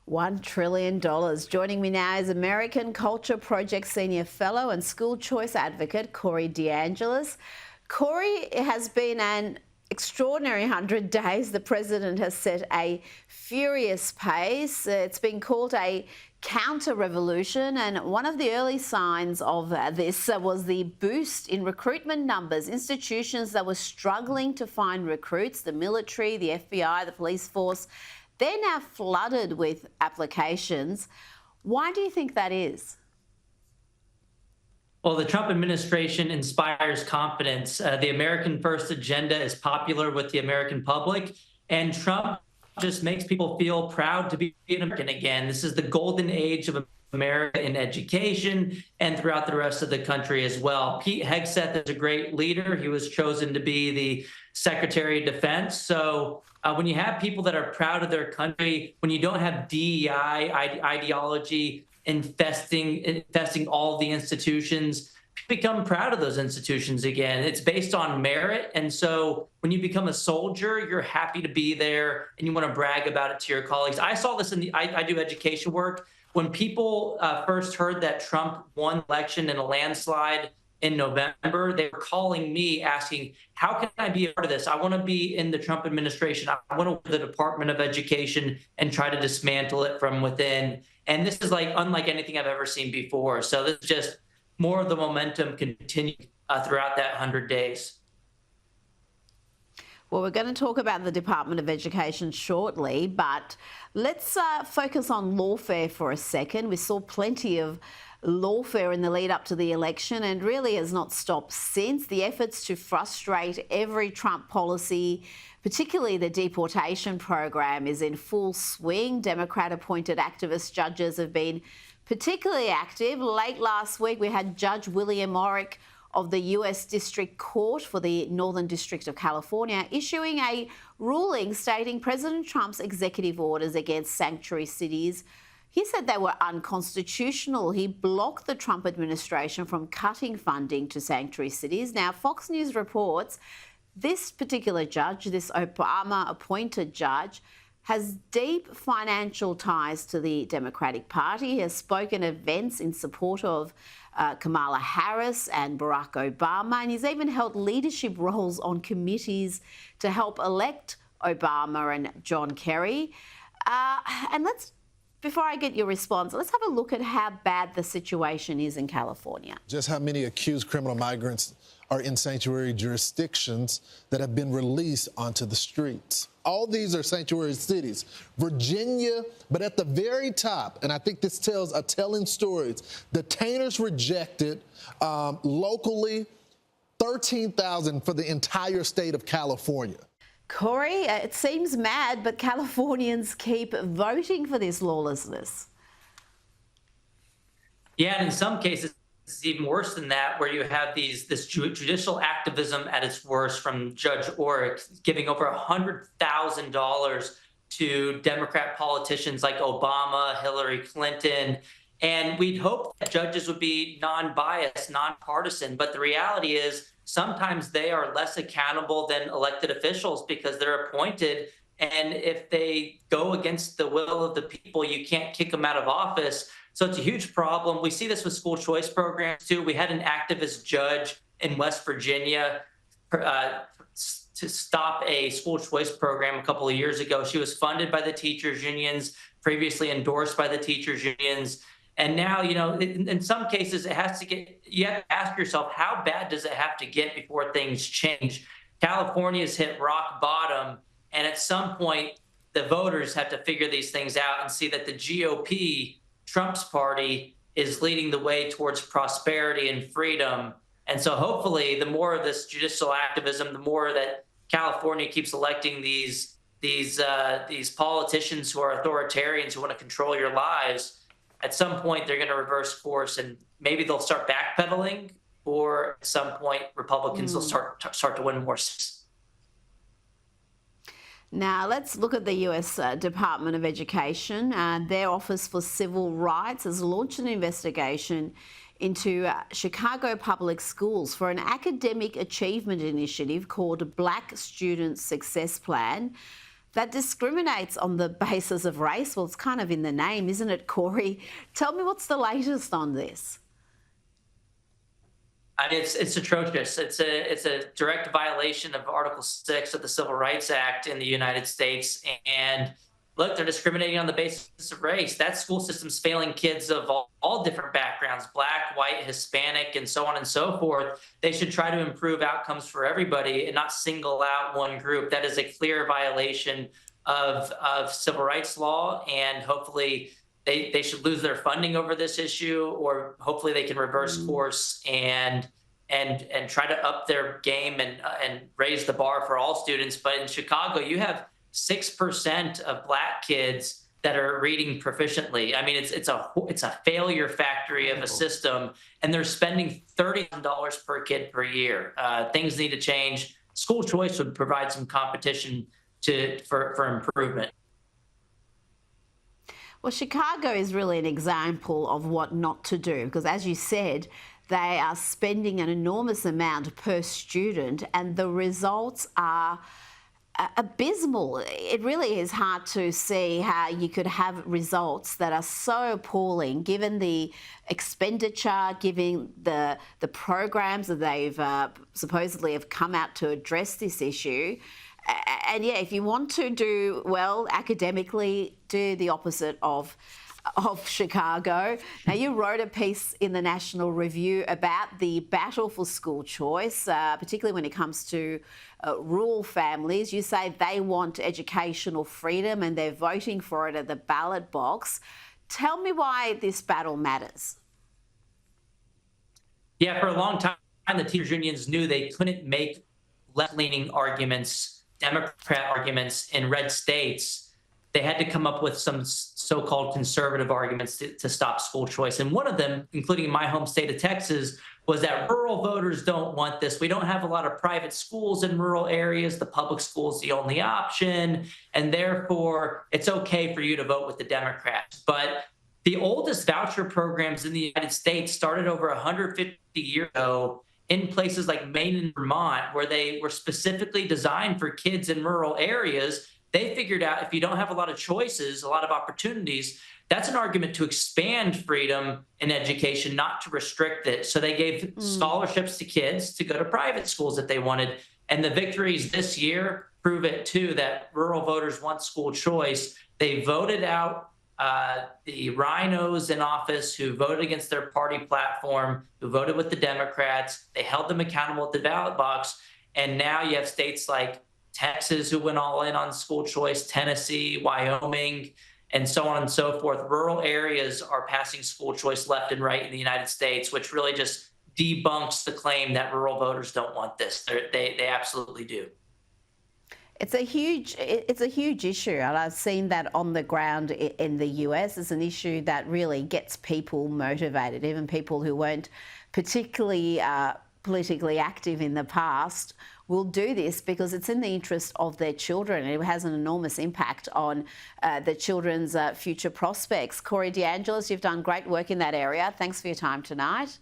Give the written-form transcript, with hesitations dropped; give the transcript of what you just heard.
$1 trillion. Joining me now is American Culture Project Senior Fellow and School Choice Advocate, Corey DeAngelis. Corey, it has been an extraordinary 100 days. The President has set a furious pace. It's been called a counter-revolution, and one of the early signs of this was the boost in recruitment numbers. Institutions that were struggling to find recruits, the military, the FBI, the police force, they're now flooded with applications. Why do you think that is? Well, the Trump administration inspires confidence. The American First agenda is popular with the American public, and Trump just makes people feel proud to be an American again. This is the golden age of America in education and throughout the rest of the country as well. Pete Hegseth is a great leader. He was chosen to be the Secretary of Defense. So when you have people that are proud of their country, when you don't have DEI ideology infesting all the institutions, become proud of those institutions again. It's based on merit. And so when you become a soldier, you're happy to be there and you want to brag about it to your colleagues. I saw this I do education work. When people first heard that Trump won the election in a landslide in November, they were calling me asking, how can I be a part of this? I want to be in the Trump administration. I want to work with the Department of Education and try to dismantle it from within. And this is unlike anything I've ever seen before. So this is just more of the momentum continued throughout that 100 days. Well, we're going to talk about the Department of Education shortly, but let's focus on lawfare for a second. We saw plenty of lawfare in the lead up to the election and really has not stopped since. The efforts to frustrate every Trump policy, particularly the deportation program, is in full swing. Democrat-appointed activist judges have been particularly active. Late last week, we had Judge William Orrick of the US District Court for the Northern District of California issuing a ruling stating President Trump's executive orders against sanctuary cities. He said they were unconstitutional. He blocked the Trump administration from cutting funding to sanctuary cities. Now, Fox News reports this particular judge, this Obama-appointed judge, has deep financial ties to the Democratic Party. He has spoken at events in support of Kamala Harris and Barack Obama, and he's even held leadership roles on committees to help elect Obama and John Kerry. Before I get your response, let's have a look at how bad the situation is in California. Just how many accused criminal migrants are in sanctuary jurisdictions that have been released onto the streets. All these are sanctuary cities. Virginia, but at the very top, and I think this tells a telling story, the Tainers rejected locally 13,000 for the entire state of California. Corey, it seems mad, but Californians keep voting for this lawlessness. Yeah, and in some cases, it's even worse than that, where you have this judicial activism at its worst from Judge Orrick, giving over $100,000 to Democrat politicians like Obama, Hillary Clinton. And we'd hope that judges would be non-biased, non-partisan. But the reality is sometimes they are less accountable than elected officials because they're appointed. And if they go against the will of the people, you can't kick them out of office. So it's a huge problem. We see this with school choice programs, too. We had an activist judge in West Virginia to stop a school choice program a couple of years ago. She was funded by the teachers' unions, previously endorsed by the teachers' unions. And now, in some cases, you have to ask yourself, how bad does it have to get before things change? California's hit rock bottom. And at some point, the voters have to figure these things out and see that the GOP, Trump's party, is leading the way towards prosperity and freedom. And so hopefully the more of this judicial activism, the more that California keeps electing these politicians who are authoritarians who want to control your lives, at some point they're going to reverse course and maybe they'll start backpedaling, or at some point Republicans will start to win more seats. Now, let's look at the US Department of Education. Their Office for Civil Rights has launched an investigation into Chicago public schools for an academic achievement initiative called Black Student Success Plan. that discriminates on the basis of race. Well, it's kind of in the name, isn't it, Corey? Tell me what's the latest on this. I mean, it's atrocious. It's a direct violation of Article 6 of the Civil Rights Act in the United States. And look, they're discriminating on the basis of race. That school system's failing kids of all different backgrounds, Black, white, Hispanic, and so on and so forth. They should try to improve outcomes for everybody and not single out one group. That is a clear violation of civil rights law, and hopefully they should lose their funding over this issue, or hopefully they can reverse course and try to up their game and raise the bar for all students. But in Chicago, you have 6% of Black kids that are reading proficiently. I mean, it's a failure factory of a system, and they're spending $30,000 per kid per year. Things need to change. School choice would provide some competition for improvement. Well, Chicago is really an example of what not to do, because as you said, they are spending an enormous amount per student and the results are abysmal. It really is hard to see how you could have results that are so appalling given the expenditure, given the programs that they've supposedly have come out to address this issue. And yeah, if you want to do well academically, do the opposite of Chicago. Now, you wrote a piece in the National Review about the battle for school choice, particularly when it comes to rural families. You say they want educational freedom and they're voting for it at the ballot box. Tell me why this battle matters. Yeah, for a long time, the teachers unions knew they couldn't make left-leaning arguments, Democrat arguments in red states. They had to come up with some so-called conservative arguments to stop school choice. And one of them, including my home state of Texas, was that rural voters don't want this. We don't have a lot of private schools in rural areas. The public school is the only option. And therefore, it's okay for you to vote with the Democrats. But the oldest voucher programs in the United States started over 150 years ago in places like Maine and Vermont, where they were specifically designed for kids in rural areas. They figured out if you don't have a lot of choices, a lot of opportunities, that's an argument to expand freedom in education, not to restrict it. So they gave scholarships to kids to go to private schools if they wanted. And the victories this year prove it too, that rural voters want school choice. They voted out the rhinos in office who voted against their party platform, who voted with the Democrats. They held them accountable at the ballot box. And now you have states like Texas who went all in on school choice, Tennessee, Wyoming, and so on and so forth. Rural areas are passing school choice left and right in the United States, which really just debunks the claim that rural voters don't want this. They absolutely do. It's a huge issue, and I've seen that on the ground in the US. It's an issue that really gets people motivated, even people who weren't particularly politically active in the past will do this because it's in the interest of their children. It has an enormous impact on the children's future prospects. Corey DeAngelis, you've done great work in that area. Thanks for your time tonight.